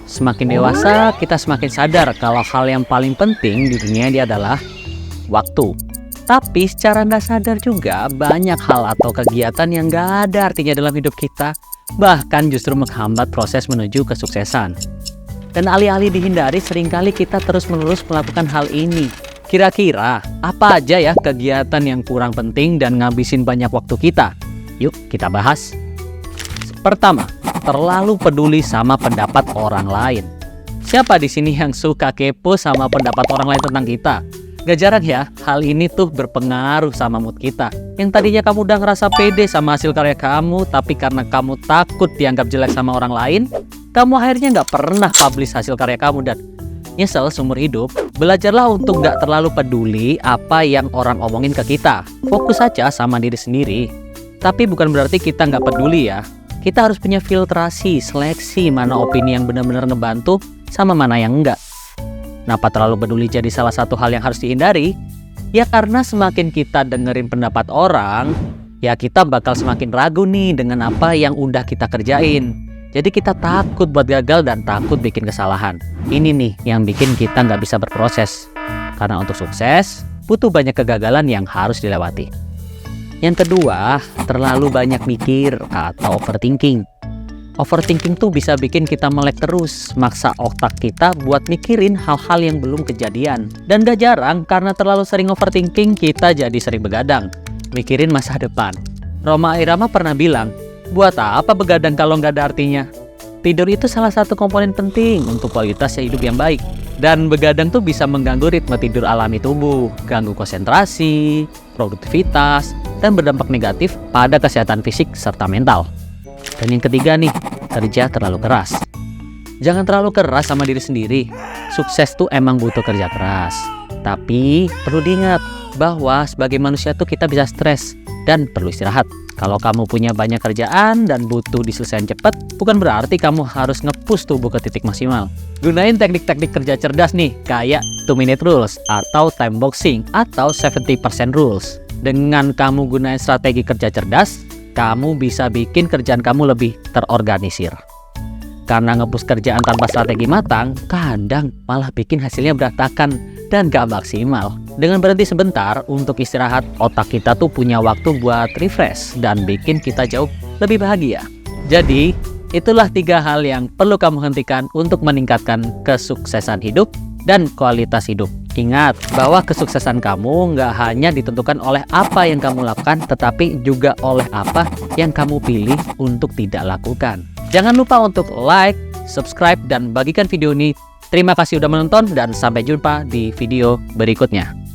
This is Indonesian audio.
Semakin dewasa, kita semakin sadar kalau hal yang paling penting di dunia ini adalah waktu. Tapi secara nggak sadar juga banyak hal atau kegiatan yang nggak ada artinya dalam hidup kita, bahkan justru menghambat proses menuju kesuksesan. Dan alih-alih dihindari, seringkali kita terus-menerus melakukan hal ini. Kira-kira apa aja ya kegiatan yang kurang penting dan ngabisin banyak waktu kita? Yuk kita bahas. Pertama, terlalu peduli sama pendapat orang lain. Siapa di sini yang suka kepo sama pendapat orang lain tentang kita? Gak jarang ya, hal ini tuh berpengaruh sama mood kita. Yang tadinya kamu udah ngerasa pede sama hasil karya kamu, tapi karena kamu takut dianggap jelek sama orang lain, kamu akhirnya gak pernah publish hasil karya kamu dan nyesel seumur hidup. Belajarlah untuk gak terlalu peduli apa yang orang omongin ke kita. Fokus aja sama diri sendiri. Tapi bukan berarti kita gak peduli ya. Kita harus punya filtrasi, seleksi mana opini yang benar-benar ngebantu sama mana yang enggak. Kenapa terlalu peduli jadi salah satu hal yang harus dihindari? Ya karena semakin kita dengerin pendapat orang, ya kita bakal semakin ragu nih dengan apa yang udah kita kerjain. Jadi kita takut buat gagal dan takut bikin kesalahan. Ini nih yang bikin kita nggak bisa berproses. Karena untuk sukses, butuh banyak kegagalan yang harus dilewati. Yang kedua, terlalu banyak mikir atau overthinking. Overthinking tuh bisa bikin kita melek terus, maksa otak kita buat mikirin hal-hal yang belum kejadian. Dan gak jarang, karena terlalu sering overthinking, kita jadi sering begadang, mikirin masa depan. Rhoma Irama pernah bilang, buat apa begadang kalau gak ada artinya? Tidur itu salah satu komponen penting untuk kualitas hidup yang baik. Dan begadang tuh bisa mengganggu ritme tidur alami tubuh, ganggu konsentrasi, produktivitas, dan berdampak negatif pada kesehatan fisik serta mental. Dan yang ketiga nih, kerja terlalu keras. Jangan terlalu keras sama diri sendiri. Sukses tuh emang butuh kerja keras. Tapi perlu diingat bahwa sebagai manusia tuh kita bisa stres dan perlu istirahat. Kalau kamu punya banyak kerjaan dan butuh diselesaikan cepat, bukan berarti kamu harus nge-push tubuh ke titik maksimal. Gunain teknik-teknik kerja cerdas nih, kayak 2-minute rules, atau time boxing, atau 70% rules. Dengan kamu gunain strategi kerja cerdas, kamu bisa bikin kerjaan kamu lebih terorganisir. Karena nge-push kerjaan tanpa strategi matang, kadang malah bikin hasilnya berantakan dan gak maksimal. Dengan berhenti sebentar untuk istirahat, otak kita tuh punya waktu buat refresh dan bikin kita jauh lebih bahagia. Jadi, itulah 3 hal yang perlu kamu hentikan untuk meningkatkan kesuksesan hidup dan kualitas hidup. Ingat bahwa kesuksesan kamu nggak hanya ditentukan oleh apa yang kamu lakukan, tetapi juga oleh apa yang kamu pilih untuk tidak lakukan. Jangan lupa untuk like, subscribe, dan bagikan video ini. Terima kasih sudah menonton dan sampai jumpa di video berikutnya.